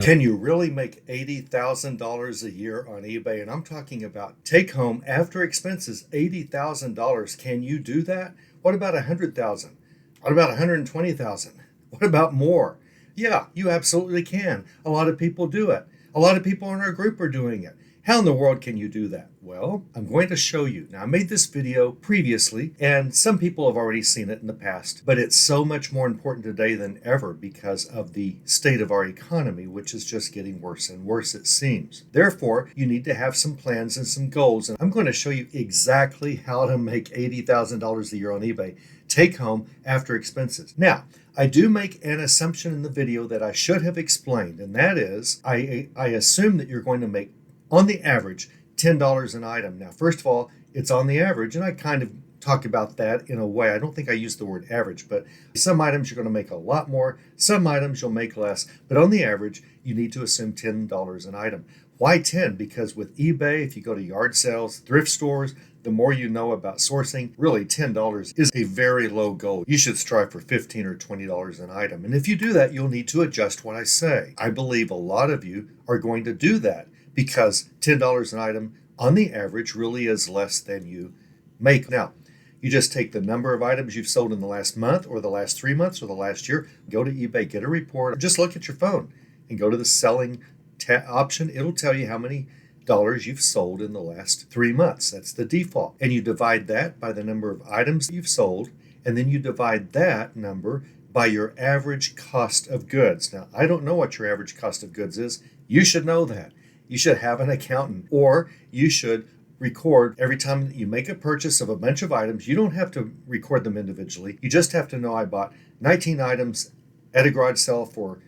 Can you really make $80,000 a year on eBay? And I'm talking about take home after expenses, $80,000. Can you do that? What about 100,000? What about 120,000? What about more? Yeah, you absolutely can. A lot of people do it. A lot of people in our group are doing it. How in the world can you do that? Well, I'm going to show you. Now, I made this video previously, and some people have already seen it in the past, but it's so much more important today than ever because of the state of our economy, which is just getting worse and worse, it seems. Therefore, you need to have some plans and some goals, and I'm going to show you exactly how to make $80,000 a year on eBay, take home after expenses. Now, I do make an assumption in the video that I should have explained, and that is I assume that you're going to make, on the average, $10 an item. Now, first of all, it's on the average, and I kind of talk about that in a way. I don't think I use the word average, but some items you're going to make a lot more, some items you'll make less, but on the average, you need to assume $10 an item. Why 10? Because with eBay, if you go to yard sales, thrift stores, the more you know about sourcing, really $10 is a very low goal. You should strive for $15 or $20 an item. And if you do that, you'll need to adjust what I say. I believe a lot of you are going to do that because $10 an item on the average really is less than you make. Now, you just take the number of items you've sold in the last month or the last 3 months or the last year, go to eBay, get a report, or just look at your phone and go to the selling option. It'll tell you how many dollars you've sold in the last 3 months. That's the default. And you divide that by the number of items you've sold, and then you divide that number by your average cost of goods. Now, I don't know what your average cost of goods is. You should know that. You should have an accountant, or you should record every time that you make a purchase of a bunch of items. You don't have to record them individually. You just have to know I bought 19 items at a garage sale for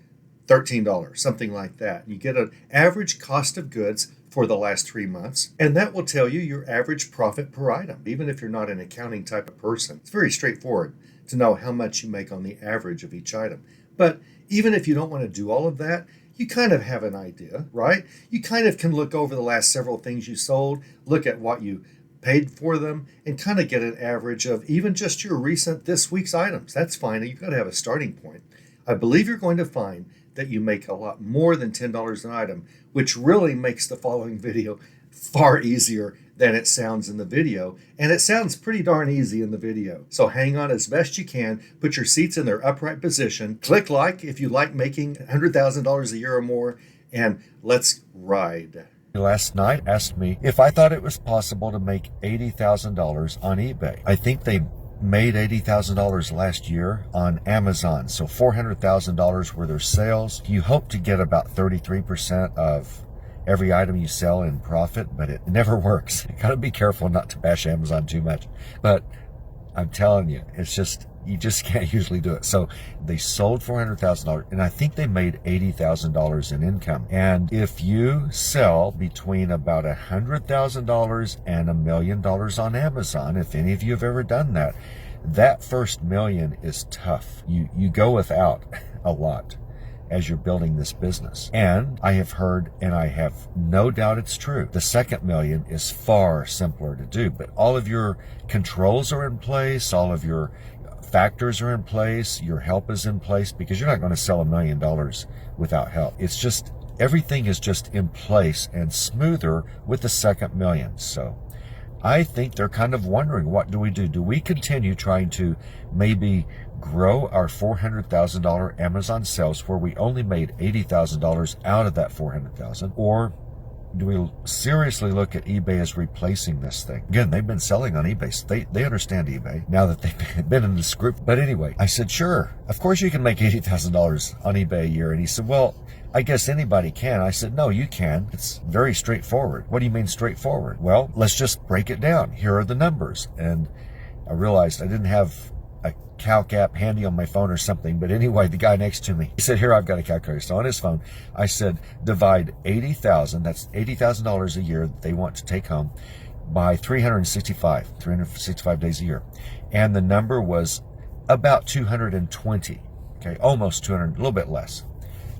$13, something like that. You get an average cost of goods for the last 3 months, and that will tell you your average profit per item, even if you're not an accounting type of person. It's very straightforward to know how much you make on the average of each item. But even if you don't want to do all of that, you kind of have an idea, right? You kind of can look over the last several things you sold, look at what you paid for them, and kind of get an average of even just your recent this week's items. That's fine. You've got to have a starting point. I believe you're going to find that you make a lot more than $10 an item, which really makes the following video far easier than it sounds in the video. And it sounds pretty darn easy in the video. So hang on as best you can, put your seats in their upright position, click like if you like making $100,000 a year or more, and let's ride. Last night asked me if I thought it was possible to make $80,000 on eBay. I think they made $80,000 last year on Amazon. So $400,000 were their sales. You hope to get about 33% of every item you sell in profit, but it never works. You gotta be careful not to bash Amazon too much. But I'm telling you, it's just, you just can't usually do it. So they sold $400,000, and I think they made $80,000 in income. And if you sell between about $100,000 and $1 million on Amazon, if any of you have ever done that, that first million is tough. You go without a lot as you're building this business. And I have heard, and I have no doubt it's true, the second million is far simpler to do, but all of your controls are in place, all of your factors are in place, your help is in place, because you're not going to sell $1 million without help. It's just, everything is just in place and smoother with the second million. So I think they're kind of wondering, what do we do? Do we continue trying to maybe grow our $400,000 Amazon sales where we only made $80,000 out of that $400,000? Or do we seriously look at eBay as replacing this thing? Again, they've been selling on eBay. So they understand eBay now that they've been in this group. But anyway, I said, sure, of course you can make $80,000 on eBay a year. And he said, well, I guess anybody can. I said, no, you can. It's very straightforward. What do you mean straightforward? Well, let's just break it down. Here are the numbers. And I realized I didn't have a calc app handy on my phone or something. But anyway, the guy next to me, he said, here, I've got a calculator. So on his phone, I said, divide 80,000, that's $80,000 a year that they want to take home, by 365 days a year. And the number was about 220, okay, almost 200, a little bit less,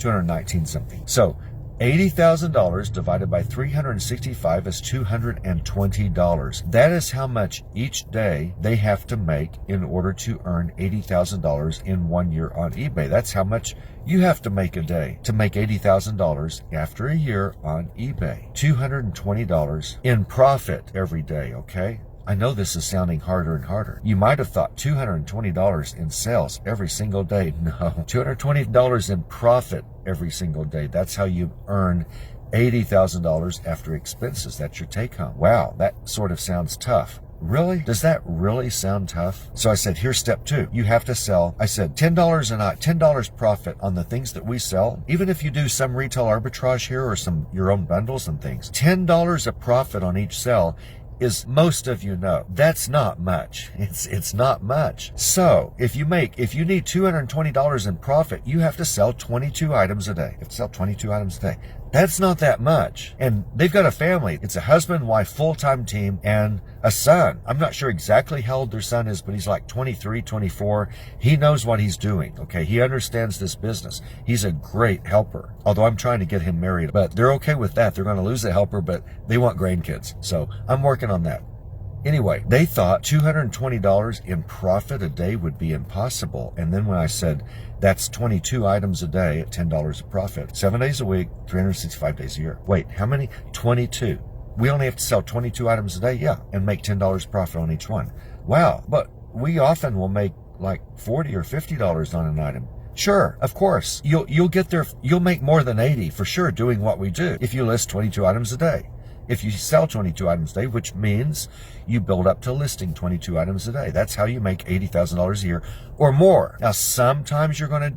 219 something. So $80,000 divided by 365 is $220. That is how much each day they have to make in order to earn $80,000 in 1 year on eBay. That's how much you have to make a day to make $80,000 after a year on eBay. $220 in profit every day, okay? I know this is sounding harder and harder. You might have thought $220 in sales every single day. No, $220 in profit every single day. That's how you earn $80,000 after expenses. That's your take home. Wow, that sort of sounds tough. Really? Does that really sound tough? So I said, here's step 2. You have to sell. I said, $10 a night, $10 profit on the things that we sell. Even if you do some retail arbitrage here or some your own bundles and things, $10 a profit on each sell is, most of you know, that's not much. It's not much. So if you need $220 in profit, you have to sell 22 items a day. You have to sell 22 items a day. That's not that much. And they've got a family. It's a husband, wife, full-time team, and a son. I'm not sure exactly how old their son is, but he's like 23, 24. He knows what he's doing, okay? He understands this business. He's a great helper, although I'm trying to get him married. But they're okay with that. They're going to lose the helper, but they want grandkids. So I'm working on that. Anyway, they thought $220 in profit a day would be impossible. And then when I said, that's 22 items a day at $10 a profit, 7 days a week, 365 days a year. Wait, how many? 22. We only have to sell 22 items a day? Yeah, and make $10 profit on each one. Wow, but we often will make like $40 or $50 on an item. Sure, of course. You'll get there. You'll make more than 80 for sure doing what we do if you list 22 items a day. If you sell 22 items a day, which means you build up to listing 22 items a day. That's how you make $80,000 a year or more. Now, sometimes you're going to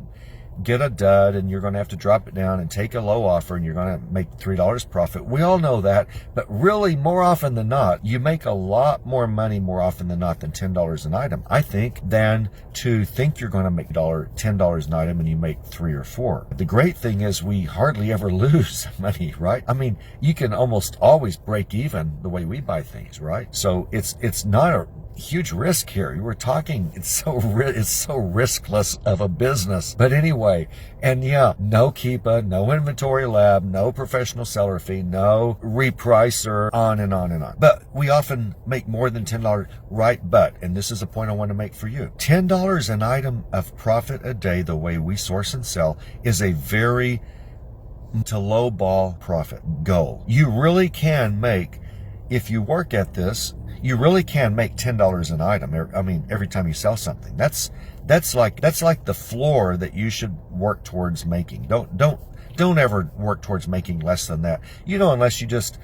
get a dud and you're going to have to drop it down and take a low offer and you're going to make $3 profit. We all know that, but really more often than not, you make a lot more money more often than not than $10 an item, I think, than to think you're going to make $10 an item and you make 3 or 4. The great thing is we hardly ever lose money, right? I mean, you can almost always break even the way we buy things, right? So it's not a huge risk here. We're talking, it's so riskless of a business. But anyway, and yeah, no Keepa, no inventory lab, no professional seller fee, no repricer, on and on and on. But we often make more than $10, right? But, and this is a point I want to make for you, $10 an item of profit a day, the way we source and sell, is a very to low ball profit goal. You really can make, if you work at this, you really can make $10 an item. I mean, every time you sell something. That's like the floor that you should work towards making. Don't ever work towards making less than that. You know, unless you just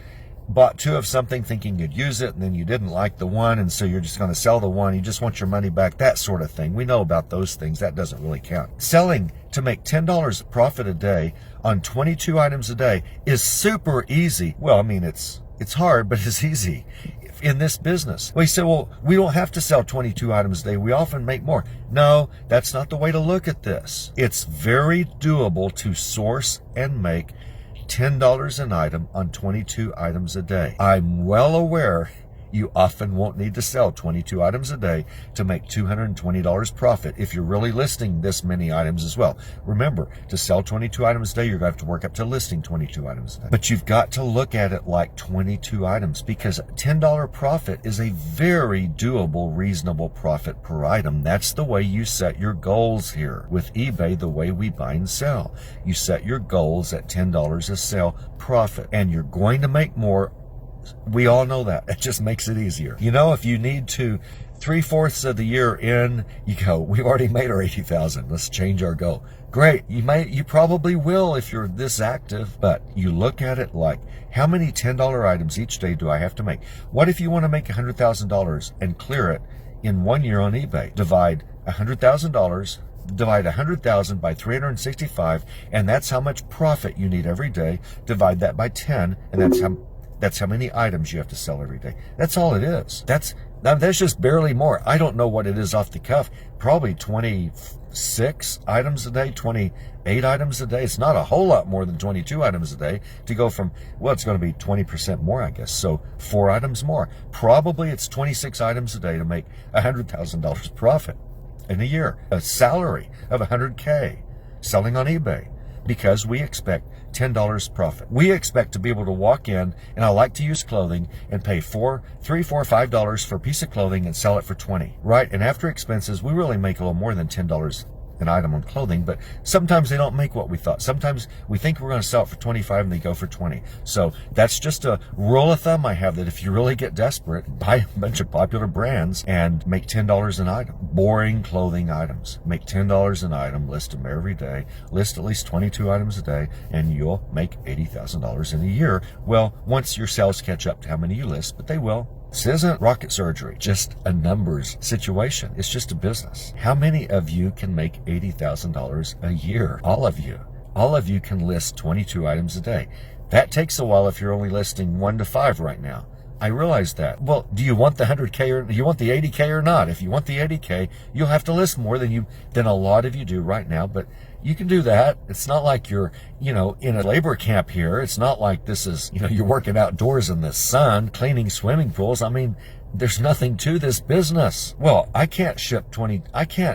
bought 2 of something thinking you'd use it and then you didn't like the one and so you're just going to sell the one. You just want your money back, that sort of thing. We know about those things. That doesn't really count. Selling to make $10 profit a day on 22 items a day is super easy. Well, I mean, it's hard, but it's easy in this business. We say, well, we don't have to sell 22 items a day. We often make more. No, that's not the way to look at this. It's very doable to source and make $10 an item on 22 items a day. I'm well aware you often won't need to sell 22 items a day to make $220 profit if you're really listing this many items as well. Remember, to sell 22 items a day, you're going to have to work up to listing 22 items a day. But you've got to look at it like 22 items because $10 profit is a very doable, reasonable profit per item. That's the way you set your goals here. With eBay, the way we buy and sell, you set your goals at $10 a sale profit, and you're going to make more. We all know that. It just makes it easier. You know, if you need to 3/4 of the year in, you go, we've already made our 80,000. Let's change our goal. Great. You probably will if you're this active, but you look at it like, how many $10 items each day do I have to make? What if you want to make $100,000 and clear it in 1 year on eBay? Divide $100,000, divide 100,000 by 365, and that's how much profit you need every day. Divide that by 10, and that's how many items you have to sell every day. That's all it is. That's just barely more. I don't know what it is off the cuff. Probably 26 items a day, 28 items a day. It's not a whole lot more than 22 items a day to go from, well, it's going to be 20% more, I guess. So 4 items more. Probably it's 26 items a day to make $100,000 profit in a year. A salary of $100K selling on eBay. because we expect $10 profit. We expect to be able to walk in, and I like to use clothing, and pay $3, $4, $5 for a piece of clothing and sell it for $20, right? And after expenses, we really make a little more than $10 an item on clothing, but sometimes they don't make what we thought. Sometimes we think we're going to sell it for 25 and they go for 20. So that's just a rule of thumb I have, that if you really get desperate, buy a bunch of popular brands and make $10 an item. Boring clothing items. Make $10 an item, list them every day, list at least 22 items a day, and you'll make $80,000 in a year. Well, once your sales catch up to how many you list, but they will. This isn't rocket surgery, just a numbers situation. It's just a business. How many of you can make $80,000 a year? All of you. All of you can list 22 items a day. That takes a while if you're only listing 1 to 5 right now. I realize that. Well, do you want the 100K or do you want the 80K or not? If you want the 80K, you'll have to list more than a lot of you do right now, but you can do that. It's not like you're, in a labor camp here. It's not like this is, you're working outdoors in the sun, cleaning swimming pools. I mean, there's nothing to this business. Well, I can't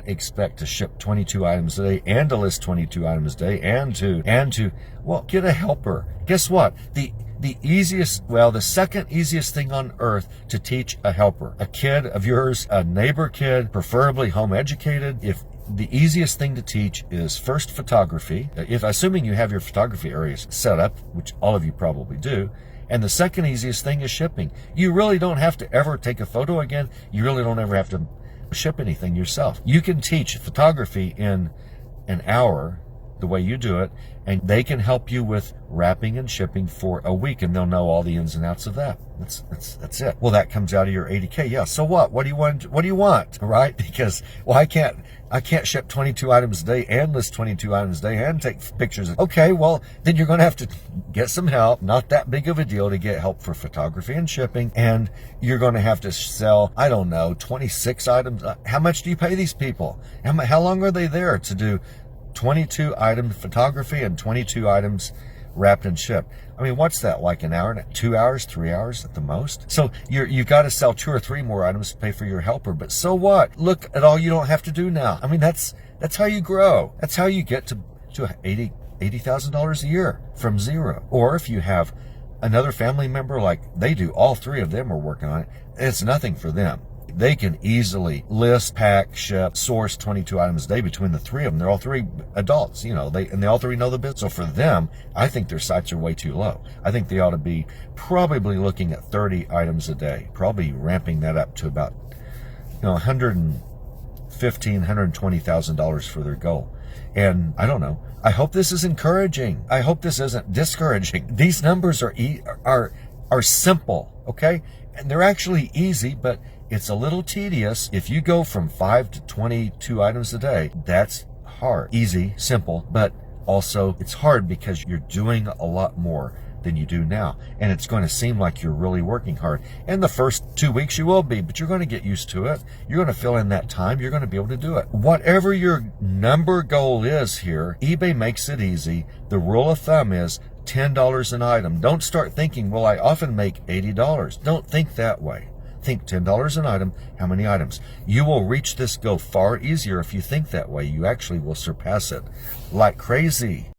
expect to ship 22 items a day and to list 22 items a day and to, well, get a helper. Guess what? The second easiest thing on earth to teach a helper, a kid of yours, a neighbor kid, preferably home educated. If the easiest thing to teach is first photography, assuming you have your photography areas set up, which all of you probably do. And the second easiest thing is shipping. You really don't have to ever take a photo again. You really don't ever have to ship anything yourself. You can teach photography in an hour the way you do it, and they can help you with wrapping and shipping for a week, and they'll know all the ins and outs of that. That's it. Well, that comes out of your 80K. Yeah. So what? What do you want? Right? Because, well, I can't ship 22 items a day and list 22 items a day and take pictures. Okay, well, then you're going to have to get some help. Not that big of a deal to get help for photography and shipping. And you're going to have to sell, 26 items. How much do you pay these people? How long are they there to do 22 item photography and 22 items wrapped and shipped? I mean, what's that, like an hour, 2 hours, 3 hours at the most? So you've got to sell 2 or 3 more items to pay for your helper. But so what? Look at all you don't have to do now. I mean, that's how you grow. That's how you get to $80,000 a year from zero. Or if you have another family member, like they do, all 3 of them are working on it, it's nothing for them. They can easily list, pack, ship, source 22 items a day between the 3 of them. They're all 3 adults, they all 3 know the business. So for them, I think their sights are way too low. I think they ought to be probably looking at 30 items a day, probably ramping that up to about, $115,000, $120,000 for their goal. And I don't know. I hope this is encouraging. I hope this isn't discouraging. These numbers are simple, okay? And they're actually easy, but it's a little tedious. If you go from 5 to 22 items a day, that's hard. Easy, simple, but also it's hard because you're doing a lot more than you do now. And it's going to seem like you're really working hard. And the first 2 weeks you will be, but you're going to get used to it. You're going to fill in that time. You're going to be able to do it. Whatever your number goal is here, eBay makes it easy. The rule of thumb is $10 an item. Don't start thinking, well, I often make $80. Don't think that way. Think $10 an item. How many items? You will reach this goal far easier if you think that way. You actually will surpass it like crazy.